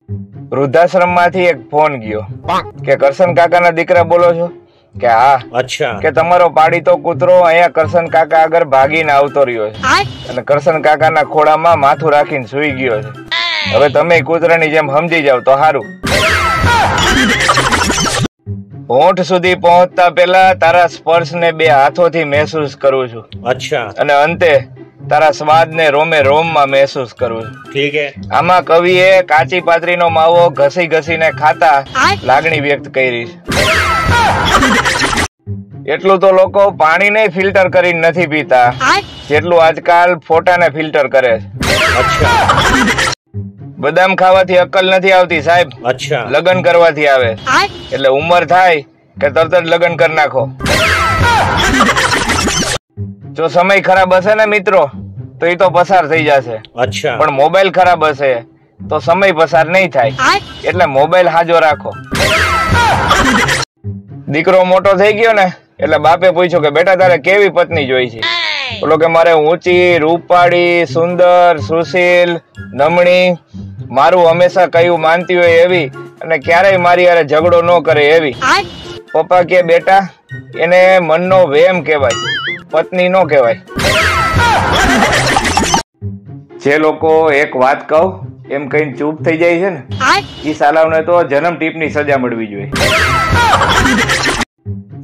વૃદ્ધાશ્રમ માંથી એક ફોન ગયો કે કરશન કાકા ના દીકરા બોલો છો? કે હા. અચ્છા. કે તમારો પાડીતો કૂતરો અહીંયા કરશન કાકા આગળ ભાગીને આવતો રહ્યો છે અને કરશન કાકા ના ખોળામાં માથું રાખીને સૂઈ ગયો છે. હવે તમે કૂતરાની જેમ સમજી જાવ તો સારું. હોઠ સુધી પહોંચતા પહેલા તારા સ્પર્શને બે હાથોથી મહેસૂસ કરું છું. અચ્છા. અને અંતે તારા સ્વાદને રોમે રોમમાં મહેસૂસ કરું છું. ઠીક હે. આમાં કવિએ કાચી પાતરીનો માવો ઘસી ઘસીને ખાતા લાગણી વ્યક્ત કરી છે. એટલું તો લોકો પાણીને ફિલ્ટર કરીને નથી પીતા જેટલું આજકાલ ફોટાને ફિલ્ટર કરે છે. અચ્છા. બદામ ખાવાથી અક્કલ નથી આવતી સાહેબ. અચ્છા. લગ્ન કરવાથી આવે. એટલે ઉંમર થાય કે તરત જ લગ્ન કરી નાખો. જો સમય ખરાબ હશે ને મિત્રો તો એ તો પસાર થઈ જશે. અચ્છા. પણ મોબાઈલ ખરાબ હશે તો સમય પસાર નહીં થાય. એટલે મોબાઈલ હાજો રાખો. દીકરો મોટો થઈ ગયો ને એટલે બાપે પૂછ્યું કે બેટા તારે કેવી પત્ની જોઈ છે? બોલો કે મારે ઊંચી, રૂપાળી, સુંદર, સુશીલ, નમણી, મારું હંમેશા કયું માનતી હોય એવી અને ક્યારેય મારી હારે ઝઘડો ન કરે એવી. પપ્પા કે બેટા એને મનનો વેમ કહેવાય, પત્ની નો કહેવાય. જે લોકો એક વાત કહું એમ કહીને ચૂપ થઈ જાય છે ને એ સાલાવને તો જન્મ ટીપની સજા મળવી જોઈએ.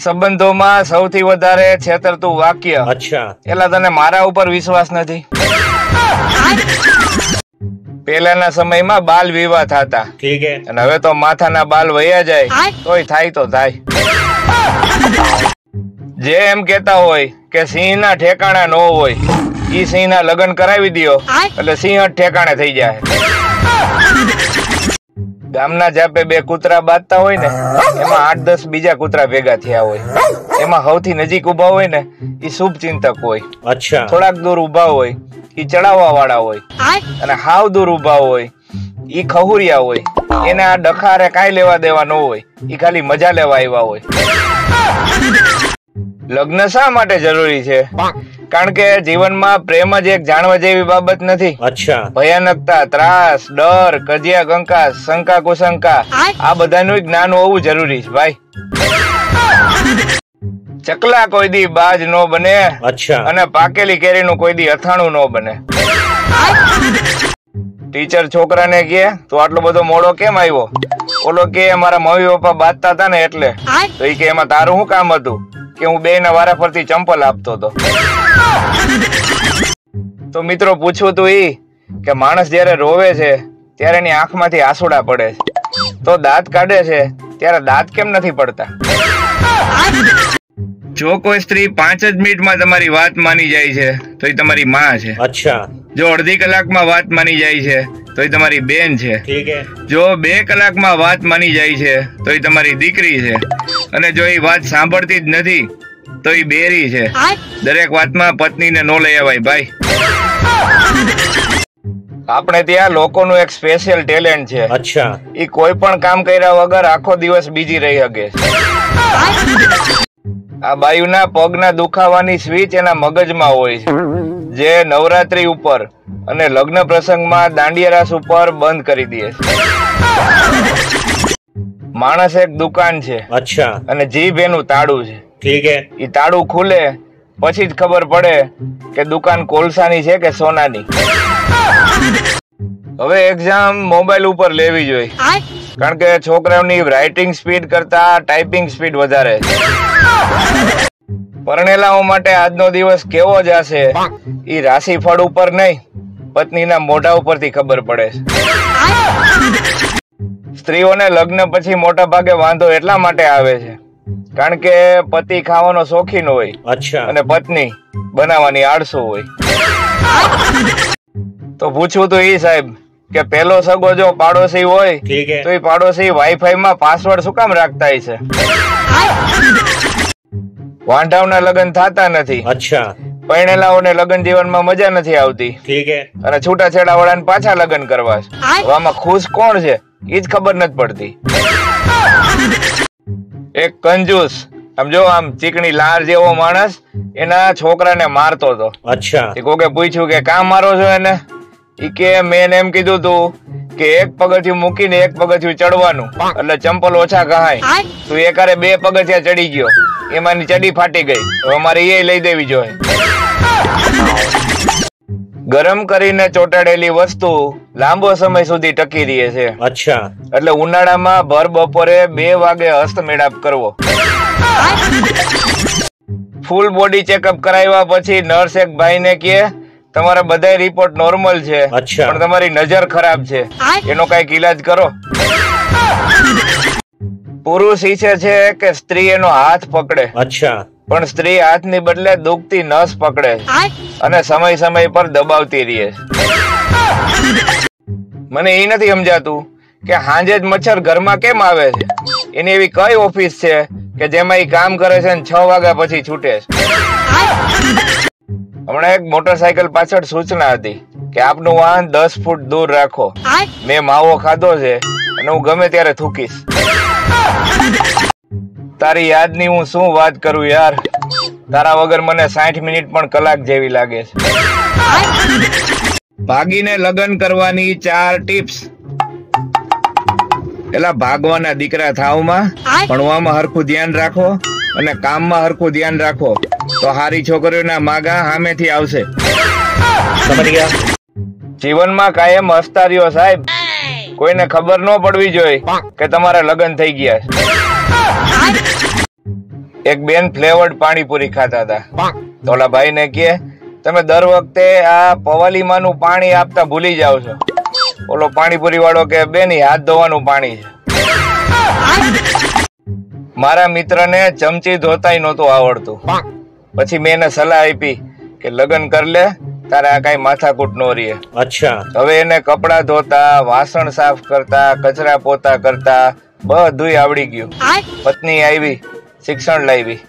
સંબંધોમાં સૌથી વધારે છેતરતું વાક્ય. અચ્છા. એલા તને મારા ઉપર વિશ્વાસ નથી. પહેલાના સમયમાં બાલ વિવાહ થતા. ઠીક હે. અને હવે તો માથાના બાલ વયા જાય તોય થાય તો થાય. જે એમ કેતા હોય કે સિંહના ઠેકાણા ન હોય ઈ સિંહના લગ્ન કરાવી દ્યો એટલે સિંહ જ ઠેકાણે થઈ જાય. ગામના જાપે બે કૂતરા બાંધતા હોય ને એમાં 8-10 બીજા કૂતરા ભેગા થયા હોય. એમાં સૌથી નજીક ઉભા હોય ને ઈ શુભ ચિંતક હોય. અચ્છા. થોડાક દૂર ઉભા હોય ઈ ચડાવવા વાળા હોય અને હાવ દૂર ઉભા હોય ઈ ખહુરિયા હોય. એને આ ડખારે કાંઈ લેવા દેવા ન હોય, ઈ ખાલી મજા લેવા આવ્યા હોય. લગ્ન શા માટે જરૂરી છે? કારણ કે જીવનમાં પ્રેમ જ એક જાણવા જેવી બાબત નથી. અચ્છા. ભયાનકતા, ત્રાસ, ડર, કજિયા કંકાસ, શંકા કુશંકા આ બધાનું જ્ઞાન હોવું જરૂરી છે ભાઈ. ચકલા કોઈ દી બાજ નો બને. અચ્છા. અને પાકેલી કેરીનું કોઈ દી અથાણું નો બને. ટીચર છોકરાને કહે તો આટલો બધો મોડો કેમ આવ્યો? ઓલો કે મારા મમ્મી પપ્પા બાંધતા હતા ને એટલે. તો એ કે એમાં તારું શું કામ હતું? કે હું બે ના વારા ફરતી ચંપલ આપતો હતો. તો મિત્રો પૂછવું તું ઈ કે માણસ જયારે રોવે છે ત્યારે એની આંખમાંથી આંસુડા પડે છે, તો દાંત કાઢે છે ત્યારે દાંત કેમ નથી પડતા? જો કોઈ સ્ત્રી 5 જ મિનિટમાં તમારી વાત માની જાય છે તો એ તમારી માં છે. અચ્છા. જો અડધી કલાકમાં વાત માની જાય છે તો એ તમારી બેન છે. ઠીક હે. જો 2 કલાકમાં વાત માની જાય છે તો એ તમારી દીકરી છે. અને જો એ વાત સાંભળતી જ નથી તો એ બેરી છે. દરેક વાતમાં પત્નીને નો લઈ આવાય ભાઈ. આપણે ત્યાં લોકોનું એક સ્પેશિયલ ટેલેન્ટ છે. અચ્છા. એ કોઈ પણ કામ કર્યા વગર આખો દિવસ બીજી રહી શકે. આ બાયુના પગના દુખાવાની સ્વિચ એના મગજમાં હોય છે, જે નવરાત્રી ઉપર અને લગ્ન પ્રસંગમાં દાંડિયા રાસ ઉપર બંધ કરી દે છે. માણસ એક દુકાન છે. અચ્છા. અને જીભ એનું તાળું છે. ઠીક હે. એ તાળું ખુલે પછી જ ખબર પડે કે દુકાન કોલસાની છે કે સોનાની. હવે એક્ઝામ મોબાઈલ ઉપર લેવી જોઈએ કારણ કે છોકરાઓની રાઇટિંગ સ્પીડ કરતા ટાઈપિંગ સ્પીડ વધારે. પરણેલાઓ માટે આજનો દિવસ કેવો જશે એ રાશિફળ ઉપર નહીં પત્નીના મોઢા ઉપરથી ખબર પડે છે. સ્ત્રીઓને લગ્ન પછી મોટા ભાગે વાંધો એટલા માટે આવે છે કારણ કે પતિ ખાવાનો શોખીન હોય. અચ્છા. અને પત્ની બનાવવાની આળસુ હોય. તો પૂછવું તો ઈ સાહેબ કે પેલો સગો જો પાડોશી હોય તો એ પાડોશી વાઈફાઈ માં પાસવર્ડ શું કામ રાખતા છે? વાંઢાવના લગ્ન થતા નથી. અચ્છા. પરણેલાઓને લગ્ન જીવનમાં મજા નથી આવતી. ઠીક હે. અને છૂટાછેડા વાળાને પાછા લગ્ન કરવા છે. આમાં ખુશ કોણ છે એ જ ખબર નથી પડતી. એક કંજૂસ આમ જો આમ ચીકણી લાર જેવો માણસ એના છોકરાને મારતો હતો. અચ્છા. કોકે પૂછ્યું કે કામ મારો છો એને? ઈ કે મેં એમ કીધું તું કે એક પગથિયું મૂકીને એક પગથિયું ચડવાનું એટલે ચંપલ ઓછા કહાય. તું એકારે 2 પગથિયા ચડી ગયો, એમાંની ચડી ફાટી ગઈ. તો અમારે એ લઈ દેવી જોઈએ. ગરમ કરીને ચોટાડેલી વસ્તુ લાંબો સમય સુધી ટકી રહે છે. અચ્છા. એટલે ઉનાળામાં ભર બપોરે 2 વાગે હસ્તમેળાપ કરવો. ફૂલ બોડી ચેકઅપ કરાવ્યા પછી નર્સ એક ભાઈને કહે તમારા બધા રિપોર્ટ નોર્મલ છે, પણ તમારી નજર ખરાબ છે, એનો કઈક ઈલાજ કરો. પુરુષ ઈચ્છે છે કે સ્ત્રી એનો હાથ પકડે. અચ્છા. પણ સ્ત્રી હાથની બદલે દુખતી નસ પકડે અને સમય સમય પર દબાવતી રહે. મને એ નથી સમજાતું કે હાંજે જ મચ્છર ઘરમાં કેમ આવે છે. એની એવી કઈ ઓફિસ છે કે જેમાં એ કામ કરે છે ને 6 વાગ્યા પછી છૂટે છે. હમણાં એક મોટરસાયકલ પાછળ સૂચના હતી કે આપનું વાહન 10 ફૂટ દૂર રાખો. મેં માવો ખાધો છે અને હું ગમે ત્યારે થૂકીશ. તારી યાદની હું શું વાત કરું યાર. તારા વગર મને 60 મિનિટ પણ કલાક જેવી લાગે છે. ભાગીને લગ્ન કરવાની 4 ટિપ્સ. એલા ભાગવાના દીકરા થાવમાં ભણવામાં હરખું ધ્યાન રાખો અને કામમાં હરખું ધ્યાન રાખો તો હારી છોકરીઓના માગા સામેથી આવશે. જીવનમાં કાયમ હસતા રહ્યો સાહેબ. કોઈને ખબર ન પડવી જોઈએ કે તમારા લગ્ન થઈ ગયા. એક બેન ફ્લેવર્ડ પાણીપુરી ખાતા હતા. તો ઓલા ભાઈ ને કે તમે દર વખતે આ પવાલીમાનું પાણી આપતા ભૂલી જાવ છો. ઓલો પાણીપુરી વાળો કે બેન હાથ ધોવાનું પાણી છે. મારા મિત્રને ચમચી ધોતાય નહોતું આવડતું. પછી મેં એને સલાહ આપી કે લગ્ન કર લે, તારે આ કઈ માથાકૂટ નો રહે. અચ્છા. હવે એને કપડા ધોતા, વાસણ સાફ કરતા, કચરા પોતા કરતા બધું આવડી ગયું. પત્ની આવી, શિક્ષણ લાવી.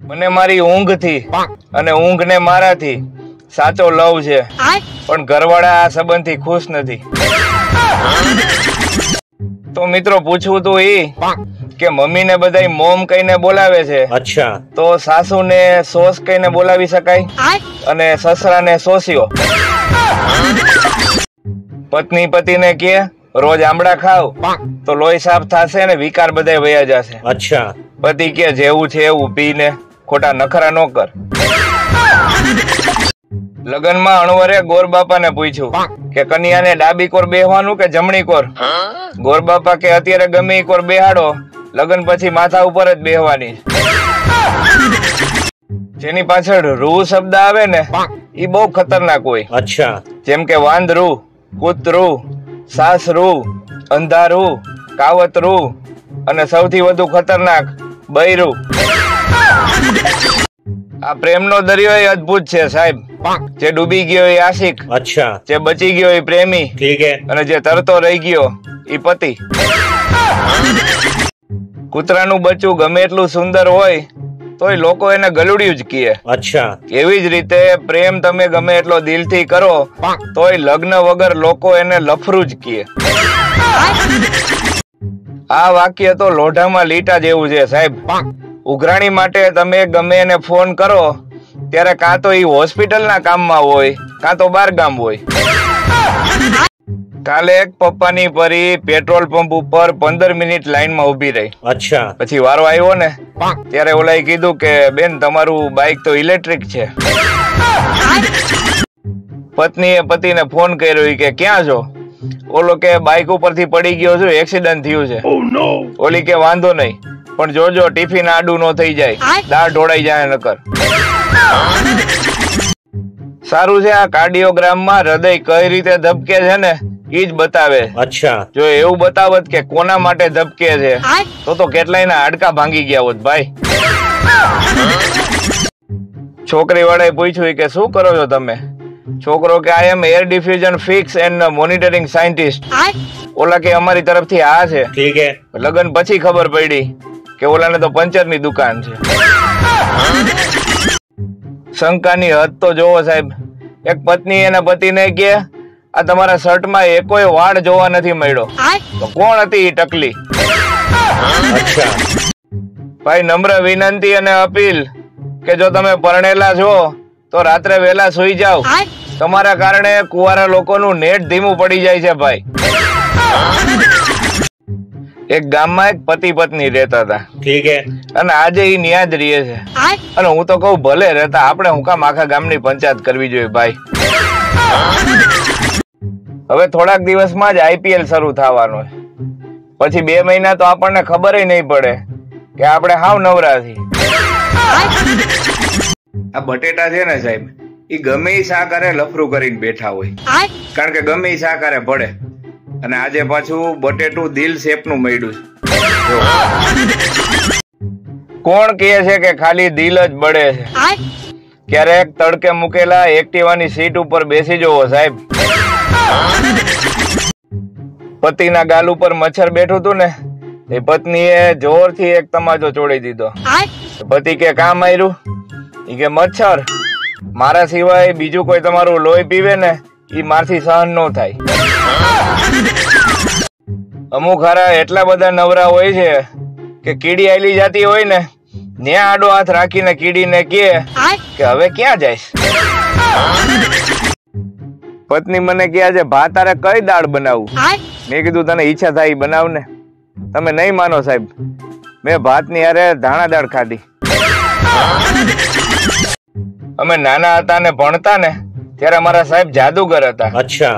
મને મારી ઊંઘ થી અને ઊંઘ ને મારાથી સાચો લવ છે, પણ ઘરવાળા આ સંબંધ થી ખુશ નથી. તો મિત્રો પૂછવું તું ઈ કે મમ્મી ને બધા મોમ કહીને બોલાવે છે. અચ્છા. તો સાસુ ને સોસ કહીને બોલાવી શકાય અને સસરા ને સોસ્યો. પત્ની પતિને કે રોજ આમળા ખાવ તો લોહી સાફ થશે ને વિકાર બધા વયા જશે. અચ્છા. પતિ કે જેવું છે એવું પીને ખોટા નખરા નો કર. લગનમાં અણવરે ગોરબાપા ને પૂછ્યું કે કન્યાને ડાબી કોર બેહવાનું કે જમણી કોર. ગોરબાપા કે અત્યારે ગમે ઈ કોર બેહાડો, લગન પછી માથા ઉપર જ બેહવાની. જેની પાછળ રૂ શબ્દ આવે ને ઈ બહુ ખતરનાક હોય. અચ્છા. જેમ કે વાંદરું, કૂતરું, સાસરું, અંધારું, કાવતરું અને સૌથી વધુ ખતરનાક બૈરું. આ પ્રેમનો દરિયો એ અદ્ભુત છે સાહેબ. જે ડૂબી ગયો એ આશિક. અચ્છા. જે બચી ગયો એ પ્રેમી. ઠીક હે. અને જે તરતો રહી ગયો એ પતિ. કૂતરાનું બચ્ચું ગમે એટલું સુંદર હોય તોય લોકો એને ગલુડિયું જ કહે. અચ્છા. એવી જ રીતે પ્રેમ તમે ગમે એટલો દિલથી કરો તોય લગ્ન વગર લોકો એને લફરું જ કહે. આ વાક્ય તો લોઢામાં લીટા જેવું છે સાહેબ. ઉઘરાણી માટે તમે ગમે એને ફોન કરો ત્યારે કાં તો એ હોસ્પિટલના કામમાં હોય કાં તો બાર ગામ હોય. કાલે એક પપ્પાની પરી પેટ્રોલ પંપ ઉપર 15 મિનિટ લાઈનમાં ઉભી રહી. અચ્છા. પછી વારો આવ્યો ને ત્યારે ઓલાએ કીધું કે બેન તમારું બાઇક તો ઇલેક્ટ્રિક છે. પત્નીએ પતિને ફોન કર્યો કે ક્યાં છો? ઓલો કે બાઇક ઉપરથી પડી ગયો છું, એક્સિડન્ટ થયું છે. ઓલી કે વાંધો નહીં, પણ જોજો ટિફિન આડું નો થઈ જાય, દાળ ઢોળાઈ જાય નકર. સારું છે આ કાર્ડિયોગ્રામમાં હૃદય કઈ રીતે ધબકે છે ને ઈ જ બતાવે. અચ્છા. જો એવું બતાવત કે કોના માટે ધબકે છે તો કેટલાયના હાડકા ભાંગી ગયા હોત ભાઈ. છોકરી વાળાએ પૂછ્યું કે શું કરો છો તમે? છોકરો કે I am air diffusion fix and monitoring scientist. ઓલા કે અમારી તરફથી આ છે. ઠીક હે. લગન પછી ખબર પડી કે ઓલાને તો પંચરની દુકાન છે. શંકાની હદ તો જોવો સાહેબ. એક પત્ની એના પતિને કે આ તમારા શર્ટમાં એકોય વાળ જોવા નથી મળ્યો. તો કોણ હતી એ ટકલી? અચ્છા. ભાઈ નમ્ર વિનંતી અને અપીલ કે જો તમે પરણેલા છો તો રાત્રે વહેલા સુઈ જાઓ તમારા કારણે કુંવારા લોકોનું નેટ ધીમું પડી જાય છે ભાઈ. એક ગામમાં એક પતિ પત્ની રહેતા હતા. ઠીક હે. અને આજે ઈ ન્યા જ રહે છે. અને હું તો કહું ભલે રહેતા, આપણે હું કામ આખા ગામની પંચાયત કરવી જોઈએ ભાઈ. હવે થોડાક દિવસમાં જ IPL શરૂ થવાનું છે. પછી 2 મહિના તો આપણને ખબર નહીં પડે કે આપણે હાવ નવરા છીએ. આ બટેટા છે ને સાહેબ, ઈ ગમે ઈ શાકારે લફરું કરીને બેઠા હોય, કારણ કે ગમે ઈ શાકારે પડે. અને આજે પાછું બટેટું દિલ શેપનું મળ્યું છે. કોણ કહે છે કે ખાલી દિલ જ બળે છે? ક્યારેક તડકે મૂકેલા એક્ટિવાની સીટ ઉપર બેસી જવો સાહેબ. પતિના ગાલ ઉપર મચ્છર બેઠું હતું ને, એ પત્નીએ જોરથી એક તમાચો ચોડી દીધો. પતિ કે કામ આવ્યું? ઈ કે મચ્છર, મારા સિવાય બીજું કોઈ તમારું લોહી પીવે ને ઈ મારથી સહન ન થાય. અમુક હારા એટલા બધા નવરા હોય છે કે કીડી આયલી જાતી હોય ને, ન્યા આડો હાથ રાખીને કીડીને કહે કે હવે ક્યાં જઈશ? પત્ની મને કહે છે ભાત તારે કઈ દાળ બનાવું? મેં કીધું તને ઈચ્છા થાય બનાવ ને. તમે નહીં માનો સાહેબ, મેં ભાતની હારે ધાણા દાળ ખાધી. અમે નાના હતા ને ભણતા ને ત્યારે અમારા સાહેબ જાદુગર હતા. અચ્છા.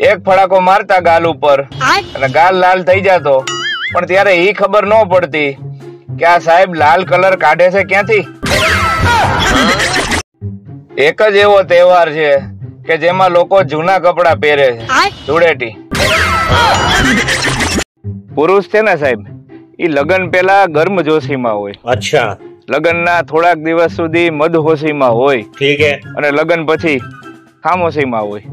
એક ફડાકો મારતા ગાલ ઉપર અને ગાલ લાલ થઈ જતો, પણ ત્યારે ઈ ખબર ન પડતી કે આ સાહેબ લાલ કલર કાઢે છે ક્યાંથી. એક જ એવો તહેવાર છે કે જેમાં લોકો જૂના કપડા પહેરે છે, ધૂળેટી. પુરુષ છે ને સાહેબ, ઈ લગ્ન પેલા ગર્મજોશીમાં હોય. અચ્છા. લગ્નના થોડાક દિવસ સુધી મદહોશીમાં હોય. ઠીક હે. અને લગ્ન પછી ખામોશીમાં હોય.